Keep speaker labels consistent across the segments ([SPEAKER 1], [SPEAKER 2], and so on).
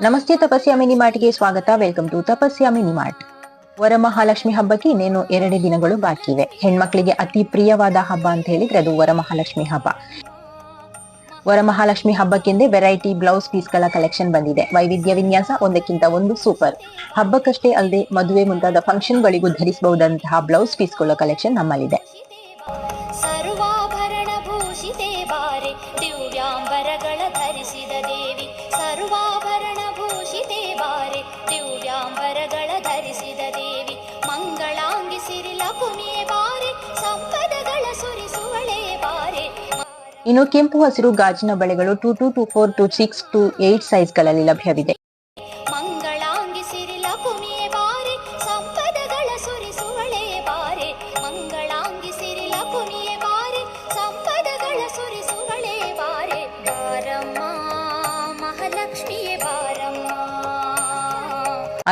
[SPEAKER 1] ನಮಸ್ತೆ, ತಪಸ್ಯ ಮಿನಿಮಾರ್ಟ್ಗೆ ಸ್ವಾಗತ. Welcome to Tapasya minimart. Varamahalakshmi ಹಬ್ಬಕ್ಕೆ ಇನ್ನೇನು 2 ದಿನಗಳು ಬಾಕಿ ಇವೆ. ಹೆಣ್ಮಕ್ಳಿಗೆ ಅತಿ ಪ್ರಿಯವಾದ ಹಬ್ಬ ಅಂತ ಹೇಳಿದ್ರೆ ಅದು ವರಮಹಾಲಕ್ಷ್ಮಿ ಹಬ್ಬ. ವರಮಹಾಲಕ್ಷ್ಮಿ ಹಬ್ಬಕ್ಕೆಂದೇ ವೆರೈಟಿ ಬ್ಲೌಸ್ ಪೀಸ್ಗಳ ಕಲೆಕ್ಷನ್ ಬಂದಿದೆ. ವೈವಿಧ್ಯ ವಿನ್ಯಾಸ ಒಂದಕ್ಕಿಂತ ಒಂದು ಸೂಪರ್. ಹಬ್ಬಕ್ಕಷ್ಟೇ ಅಲ್ಲದೆ ಮದುವೆ ಮುಂತಾದ ಫಂಕ್ಷನ್ಗಳಿಗೂ ಧರಿಸಬಹುದಂತಹ ಬ್ಲೌಸ್ ಪೀಸ್ಗಳ ಕಲೆಕ್ಷನ್ ನಮ್ಮಲ್ಲಿದೆ.
[SPEAKER 2] ಸರ್ವಾಭರಣ ಭೂಷಿತೆ ಬಾರೆ ದಿವ್ಯಾಂಬರಗಳ ಧರಿಸಿದ ದೇವಿ, ಸರ್ವಾಭರಣ ಭೂಷಿತೆ ಬಾರೆ ದಿವ್ಯಾಂಬರಗಳ ಧರಿಸಿದ ದೇವಿ, ಮಂಗಳಾಂಗಿ ಸಿರಿಲಕುಮಿಯೇ ಬಾರೆ ಸಂಪದಗಳ ಸುರಿಸುವಳೆ ಬಾರೆ.
[SPEAKER 1] ಇನ್ನು ಕೆಂಪು ಹಸಿರು ಗಾಜಿನ ಬಳೆಗಳು 2 to 2, 4 to 6 to 8 ಸೈಜ್ಗಳಲ್ಲಿ ಲಭ್ಯವಿದೆ.
[SPEAKER 2] ಮಂಗಳಾಂಗಿ ಸಿರಿಲಕುಮಿಯೇ ಬಾರೆ ಸಂಪದಗಳ ಸುರಿಸುವಳೆ ಬಾರೆ, ಮಂಗಳಾಂಗಿ ಸಿರಿಲಕುಮಿಯೇ ಬಾರೆ ಸಂಪದಗಳ ಸುರಿಸುವಳೆ ಬಾರೆ. ಬಾರಮ್ಮ ಮಹಾಲಕ್ಷ್ಮಿಯೇ ಬಾರಮ್ಮ.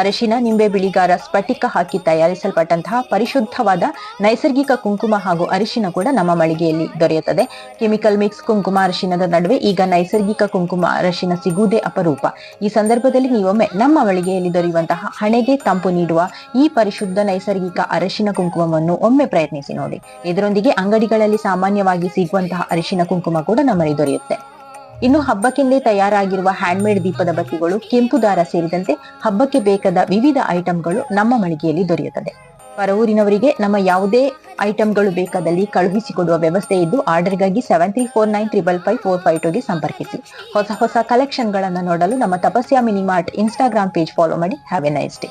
[SPEAKER 1] ಅರಿಶಿನ, ನಿಂಬೆ, ಬಿಳಿಗಾರ, ಸ್ಫಟಿಕ ಹಾಕಿ ತಯಾರಿಸಲ್ಪಟ್ಟಂತಹ ಪರಿಶುದ್ಧವಾದ ನೈಸರ್ಗಿಕ ಕುಂಕುಮ ಹಾಗೂ ಅರಿಶಿನ ಕೂಡ ನಮ್ಮ ಮಳಿಗೆಯಲ್ಲಿ ದೊರೆಯುತ್ತದೆ. ಕೆಮಿಕಲ್ ಮಿಕ್ಸ್ ಕುಂಕುಮ ಅರಿಶಿನದ ನಡುವೆ ಈಗ ನೈಸರ್ಗಿಕ ಕುಂಕುಮ ಅರಿಶಿನ ಸಿಗುವುದೇ ಅಪರೂಪ. ಈ ಸಂದರ್ಭದಲ್ಲಿ ನೀವೊಮ್ಮೆ ನಮ್ಮ ಮಳಿಗೆಯಲ್ಲಿ ದೊರೆಯುವಂತಹ ಹಣೆಗೆ ತಂಪು ನೀಡುವ ಈ ಪರಿಶುದ್ಧ ನೈಸರ್ಗಿಕ ಅರಿಶಿನ ಕುಂಕುಮವನ್ನು ಒಮ್ಮೆ ಪ್ರಯತ್ನಿಸಿ ನೋಡಿ. ಇದರೊಂದಿಗೆ ಅಂಗಡಿಗಳಲ್ಲಿ ಸಾಮಾನ್ಯವಾಗಿ ಸಿಗುವಂತಹ ಅರಿಶಿನ ಕುಂಕುಮ ಕೂಡ ನಮ್ಮಲ್ಲಿ ದೊರೆಯುತ್ತೆ. ಇನ್ನು ಹಬ್ಬಕ್ಕೆಂದೇ ತಯಾರಾಗಿರುವ ಹ್ಯಾಂಡ್ಮೇಡ್ ದೀಪದ ಬತ್ತಿಗಳು, ಕೆಂಪು ದಾರ ಸೇರಿದಂತೆ ಹಬ್ಬಕ್ಕೆ ಬೇಕಾದ ವಿವಿಧ ಐಟಂಗಳು ನಮ್ಮ ಮಳಿಗೆಯಲ್ಲಿ ದೊರೆಯುತ್ತದೆ. ಹೊರ ಊರಿನವರಿಗೆ ನಮ್ಮ ಯಾವುದೇ ಐಟಂಗಳು ಬೇಕಾದಲ್ಲಿ ಕಳುಹಿಸಿಕೊಡುವ ವ್ಯವಸ್ಥೆ ಇದ್ದು, ಆರ್ಡರ್ಗಾಗಿ 7349555452ಗೆ ಸಂಪರ್ಕಿಸಿ. ಹೊಸ ಕಲೆಕ್ಷನ್ಗಳನ್ನು ನೋಡಲು ನಮ್ಮ ತಪಸ್ಯ ಮಿನಿಮಾರ್ಟ್ ಇನ್ಸ್ಟಾಗ್ರಾಮ್ ಪೇಜ್ ಫಾಲೋ ಮಾಡಿ. Have A nice day.